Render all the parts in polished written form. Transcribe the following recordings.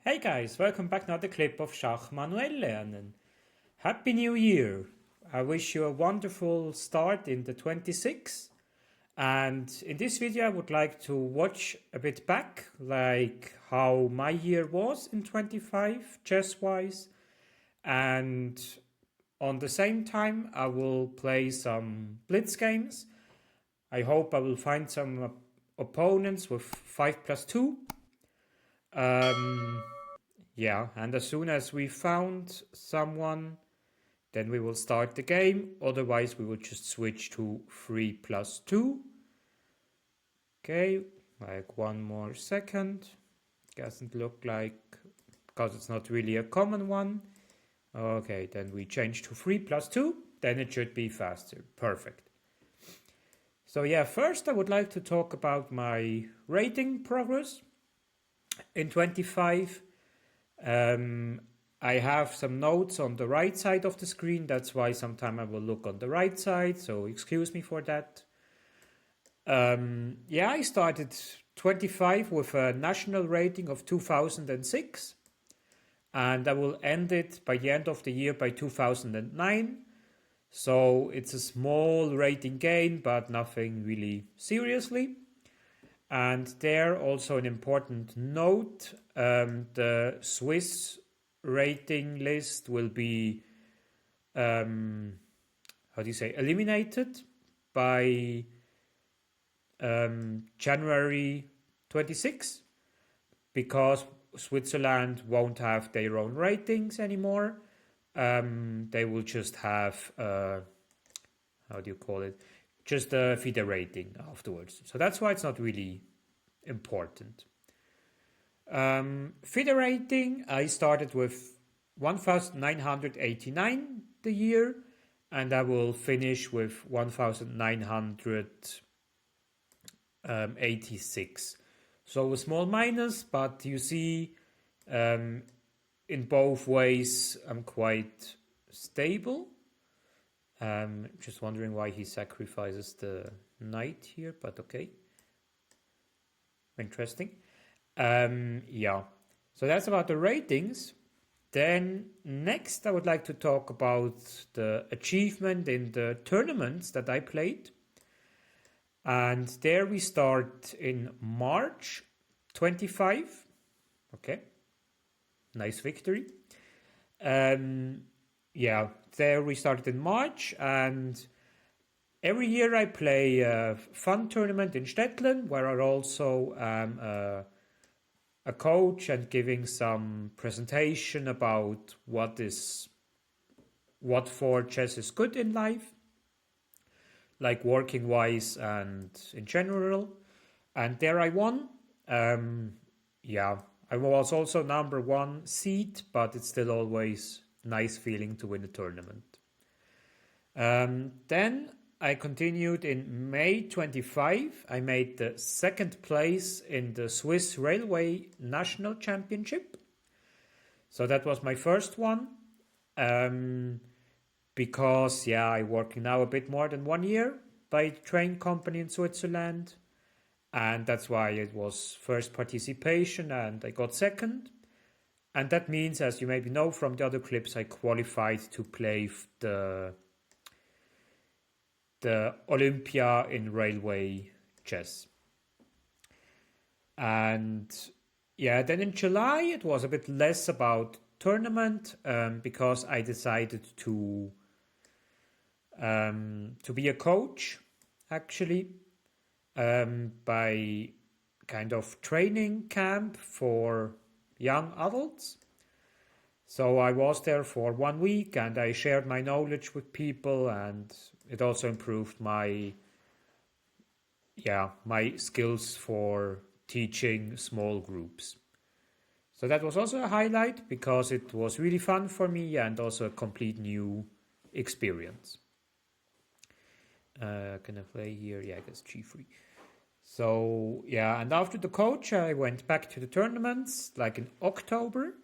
Hey guys, welcome back to another clip of Schach-manuel-lernen. Happy New Year! I wish you a wonderful start in the 26th. And in this video I would like to watch a bit back, like how my year was in 25, chess-wise. And on the same time I will play some blitz games. I hope I will find some opponents with 5+2. Yeah, and as soon as we found someone, then we will start the game. Otherwise, we will just switch to 3+2. Okay, like one more second. Doesn't look like, because it's not really a common one. Okay, then we change to 3+2. Then it should be faster. Perfect. So yeah, first I would like to talk about my rating progress. In 25, I have some notes on the right side of the screen. That's why sometime I will look on the right side, so excuse me for that. Yeah, I started 25 with a national rating of 2006, and I will end it by the end of the year by 2009. So it's a small rating gain, but nothing really seriously. And there also an important note, the Swiss rating list will be, eliminated by January 26, because Switzerland won't have their own ratings anymore. They will just have, just a FIDE rating afterwards. So that's why it's not really important. FIDE rating, I started with 1989 the year, and I will finish with 1986. So a small minus, but you see, in both ways I'm quite stable. Just wondering why he sacrifices the knight here, but okay. Interesting. Yeah, so that's about the ratings. Then next I would like to talk about the achievement in the tournaments that I played. And there we start in March 25. Okay, nice victory. Yeah, there we started in March, and every year I play a fun tournament in Stettin, where I also am a coach and giving some presentation about what for chess is good in life, like working wise and in general. And there I won. Yeah, I was also number 1 seed, but it's still always nice feeling to win a tournament. Then I continued in May 25. I made the 2nd place in the Swiss Railway National Championship. So that was my first one. Because, yeah, I work now a bit more than 1 year by a train company in Switzerland. And that's why it was first participation and I got 2nd. And that means, as you maybe know from the other clips, I qualified to play the Olympia in railway chess. And yeah, then in July it was a bit less about tournament, because I decided to be a coach, actually, by kind of training camp for young adults. So I was there for 1 week and I shared my knowledge with people, and it also improved my skills for teaching small groups. So that was also a highlight because it was really fun for me and also a complete new experience. Can I play here? Yeah, I guess G3. So yeah, and after the coach I went back to the tournaments like in October.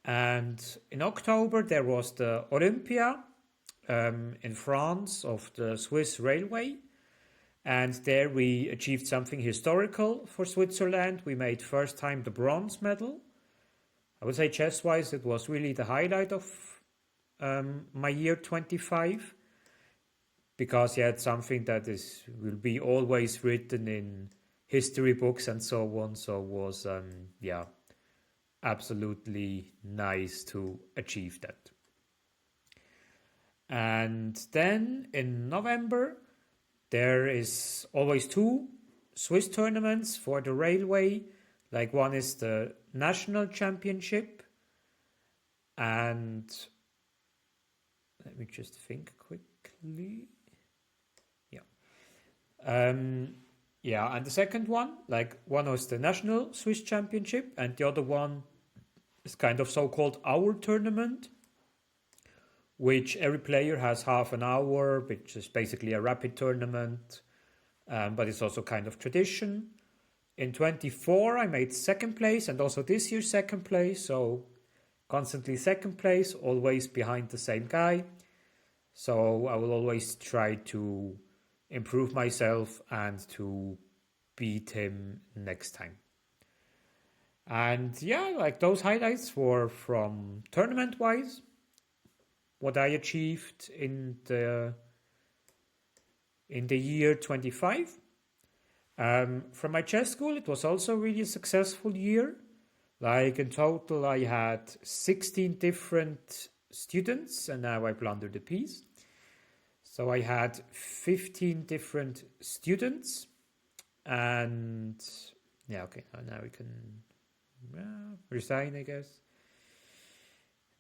And in October there was the Olympia in France of the Swiss Railway. And there we achieved something historical for Switzerland. We made first time the bronze medal. I would say chess-wise, it was really the highlight of my year 25, because yeah, it's something that will be always written in history books and so on. So it was yeah, absolutely nice to achieve that. And then in November, there is always 2 Swiss tournaments for the railway. Like one is the national championship, and let me just think quickly. Yeah, and the second one, like one was the national Swiss championship, and the other one is kind of so-called hour tournament, which every player has half an hour, which is basically a rapid tournament, but it's also kind of tradition. In 24, I made second place, and also this year second place, so constantly second place, always behind the same guy. So I will always try to improve myself and to beat him next time. And yeah, like those highlights were from tournament-wise, what I achieved in the year 25. From my chess school, it was also really a successful year. Like in total, I had 16 different students, and now I blundered a piece. So I had 15 different students, and yeah, okay, now we can resign, I guess.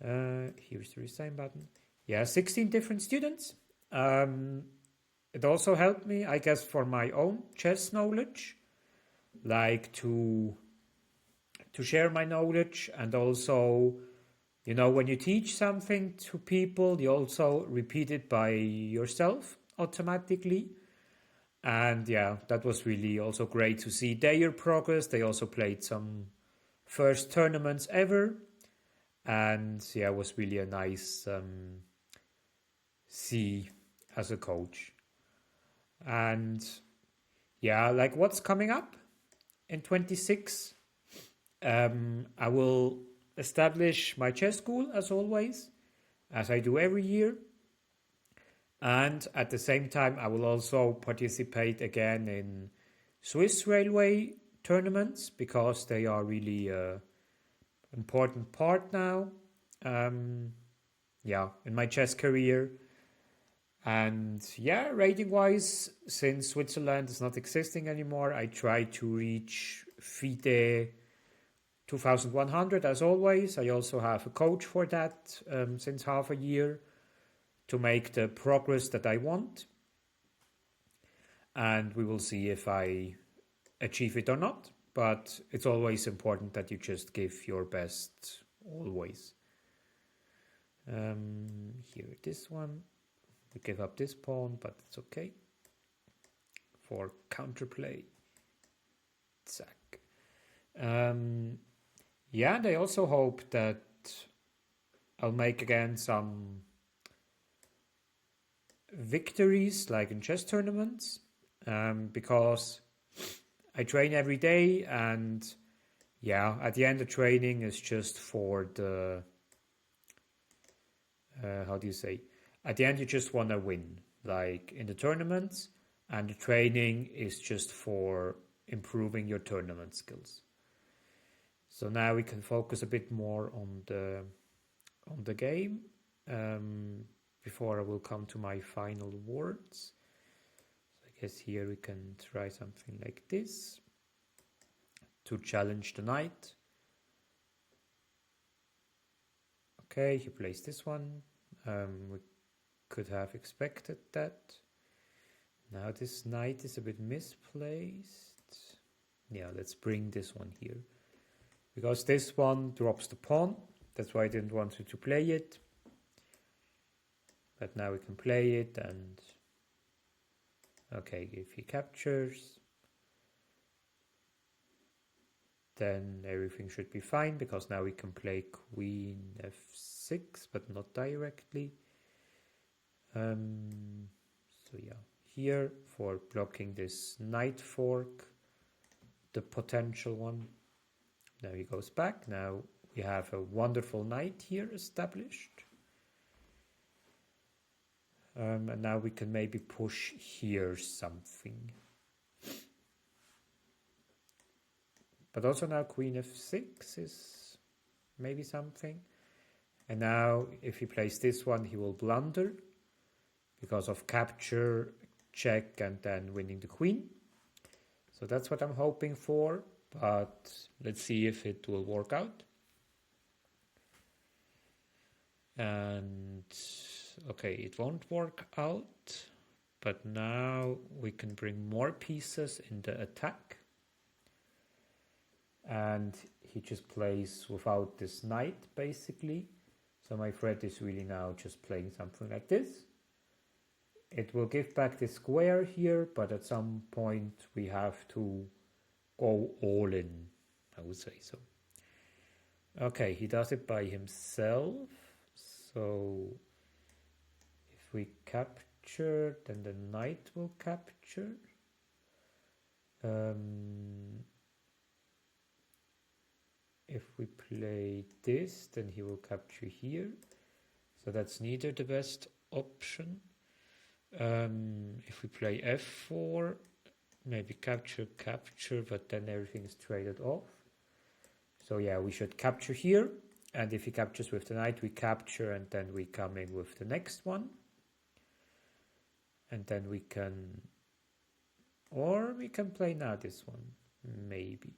Here's the resign button. Yeah, 16 different students. It also helped me, I guess, for my own chess knowledge, like to share my knowledge, and also, you know, when you teach something to people, you also repeat it by yourself automatically. And yeah, that was really also great to see their progress. They also played some first tournaments ever. And yeah, it was really a nice see as a coach. And yeah, like what's coming up in 26? I will establish my chess school as always, as I do every year. And at the same time, I will also participate again in Swiss railway tournaments, because they are really an important part now, yeah, in my chess career. And yeah, rating wise, since Switzerland is not existing anymore, I try to reach FIDE 2100 as always. I also have a coach for that since half a year, to make the progress that I want. And we will see if I achieve it or not. But it's always important that you just give your best always. Here, this one. We give up this pawn, but it's okay. For counterplay. Zack. Yeah, and I also hope that I'll make again some victories, like in chess tournaments, because I train every day, and yeah, at the end of training is just for the how do you say, at the end you just want to win, like in the tournaments, and the training is just for improving your tournament skills. So now we can focus a bit more on the game, before I will come to my final words. So I guess here we can try something like this to challenge the knight. Okay, he plays this one. We could have expected that. Now this knight is a bit misplaced. Yeah, let's bring this one here, because this one drops the pawn. That's why I didn't want to play it. But now we can play it, and okay, if he captures, then everything should be fine, because now we can play queen f6, but not directly. So yeah, here for blocking this knight fork, the potential one. Now he goes back. Now we have a wonderful knight here established. And now we can maybe push here something. But also now queen f6 is maybe something. And now if he plays this one, he will blunder because of capture, check, and then winning the queen. So that's what I'm hoping for, but let's see if it will work out. And okay, it won't work out, but now we can bring more pieces in the attack. And he just plays without this knight, basically. So my threat is really now just playing something like this. It will give back the square here, but at some point we have to go all in, I would say so. Okay, he does it by himself. So if we capture, then the knight will capture. If we play this, then he will capture here. So that's neither the best option. If we play f4, maybe capture, but then everything is traded off. So yeah, we should capture here. And if he captures with the knight, we capture, and then we come in with the next one. And then we can, or we can play now this one, maybe.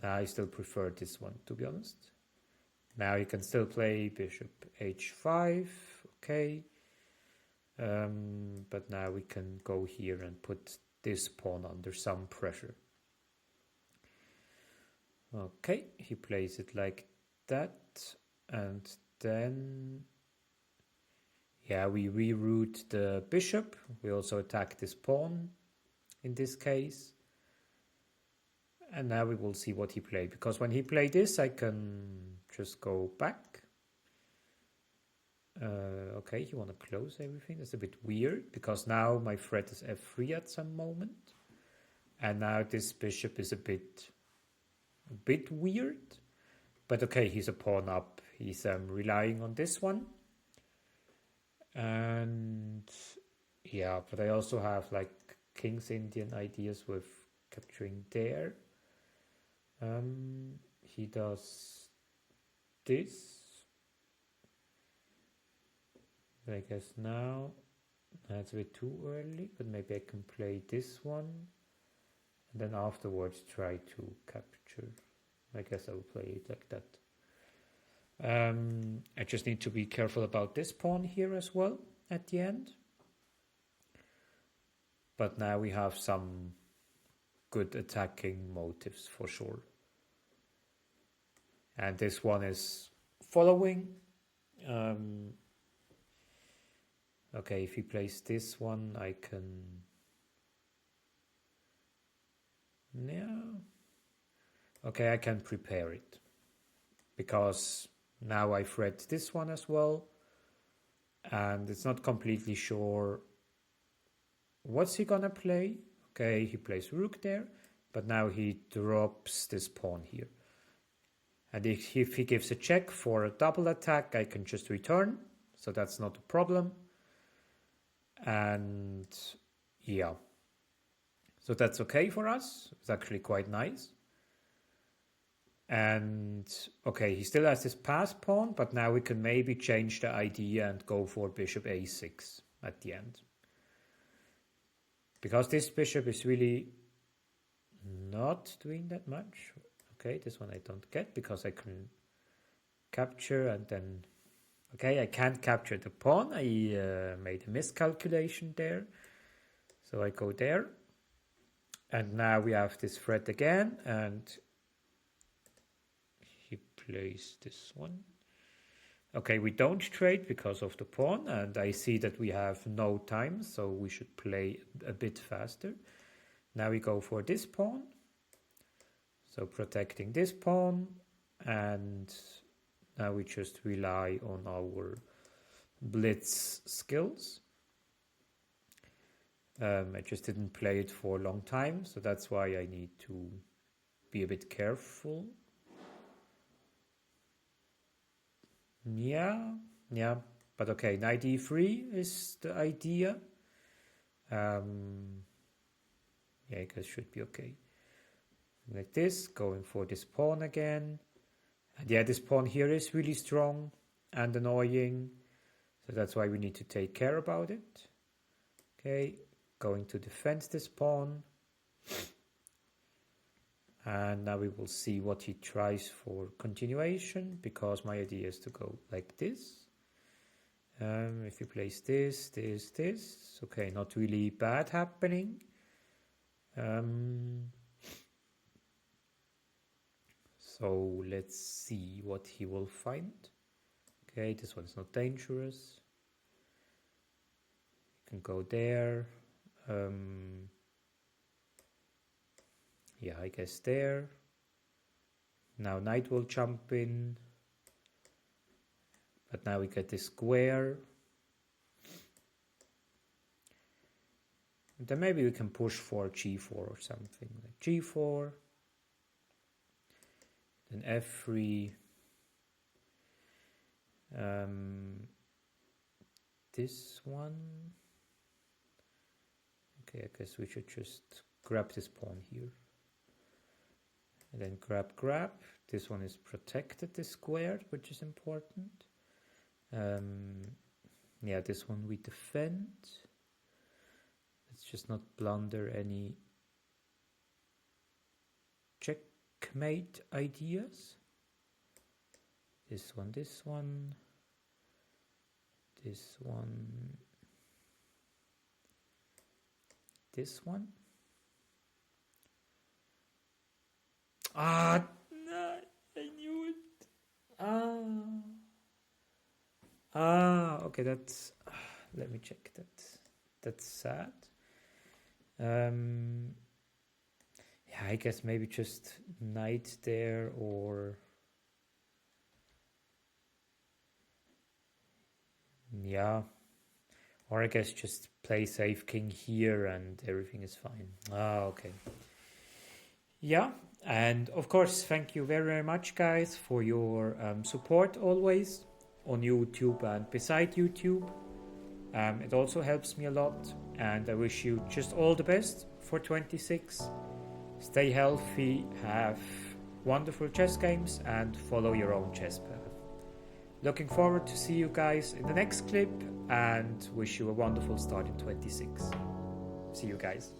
I still prefer this one, to be honest. Now you can still play bishop h5, okay. But now we can go here and put this pawn under some pressure. Okay, he plays it like that, and then, yeah, we reroute the bishop. We also attack this pawn in this case. And now we will see what he played, because when he played this, I can just go back. Okay, you want to close everything. That's a bit weird, because now my threat is f3 at some moment. And now this bishop is a bit weird. But okay, he's a pawn up. He's relying on this one. And yeah, but I also have like King's Indian ideas with capturing there. He does this. I guess now that's a bit too early, but maybe I can play this one and then afterwards try to capture. I guess I will play it like that. I just need to be careful about this pawn here as well at the end. But now we have some good attacking motives for sure. And this one is following. Okay, if he plays this one, I can... Yeah. Okay, I can prepare it. Because now I threat this one as well. And it's not completely sure what's he gonna play. Okay, he plays rook there. But now he drops this pawn here. And if he gives a check for a double attack, I can just return. So that's not a problem. And yeah. So that's okay for us. It's actually quite nice. And okay, he still has this pass pawn, but now we can maybe change the idea and go for bishop a6 at the end. Because this bishop is really not doing that much. Okay, this one I don't get because I can capture and then... Okay, I can't capture the pawn. I made a miscalculation there. So I go there. And now we have this threat again. And he plays this one. Okay, we don't trade because of the pawn. And I see that we have no time. So we should play a bit faster. Now we go for this pawn. So protecting this pawn. And... now we just rely on our blitz skills. I just didn't play it for a long time, so that's why I need to be a bit careful. Yeah, yeah. But okay, knight e3 is the idea. Yeah, I guess should be okay. Like this, going for this pawn again. And yeah, this pawn here is really strong and annoying. So that's why we need to take care about it. Okay, going to defend this pawn. And now we will see what he tries for continuation, because my idea is to go like this. If he plays this, okay, not really bad happening. So let's see what he will find. Okay, this one's not dangerous. You can go there. Yeah, I guess there. Now knight will jump in. But now we get this square. And then maybe we can push for g4 or something. Like g4. Then f3. This one. Okay, I guess we should just grab this pawn here. And then grab. This one is protected, this square, which is important. Yeah, this one we defend. Let's just not blunder any checkmate ideas. This one. This one. Ah, no, I knew it. Okay, that's... let me check that. That's sad. Yeah, I guess maybe just knight there, or... yeah. Or I guess just play safe king here and everything is fine. Okay. Yeah, and of course, thank you very, very much, guys, for your support always on YouTube and beside YouTube. It also helps me a lot, and I wish you just all the best for 26. Stay healthy, have wonderful chess games, and follow your own chess path. Looking forward to see you guys in the next clip, and wish you a wonderful start in 26. See you guys.